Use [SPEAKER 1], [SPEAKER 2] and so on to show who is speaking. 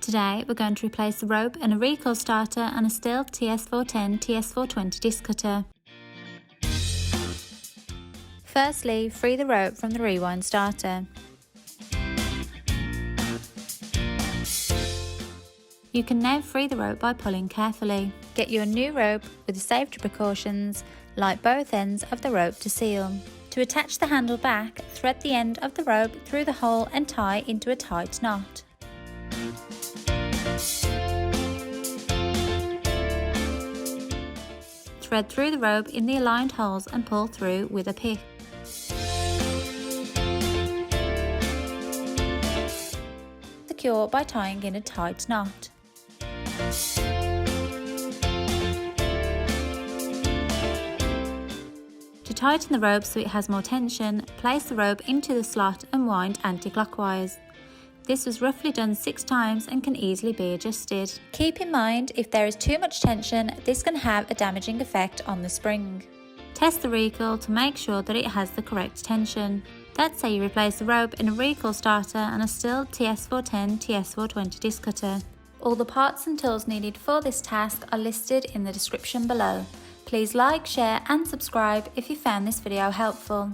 [SPEAKER 1] Today we're going to replace the rope and a recoil starter on a Stihl TS410 TS420 disc cutter. Firstly, free the rope from the rewind starter. You can now free the rope by pulling carefully. Get your new rope with the safety precautions, like both ends of the rope to seal. To attach the handle back, thread the end of the rope through the hole and tie into a tight knot. Thread through the rope in the aligned holes and pull through with a pick. Secure by tying in a tight knot. To tighten the rope so it has more tension, place the rope into the slot and wind anti-clockwise. This was roughly done 6 times and can easily be adjusted. Keep in mind, if there is too much tension, this can have a damaging effect on the spring. Test the recoil to make sure that it has the correct tension. That's how you replace the rope in a recoil starter on a Stihl TS410 TS420 disc cutter. All the parts and tools needed for this task are listed in the description below. Please like, share and subscribe if you found this video helpful.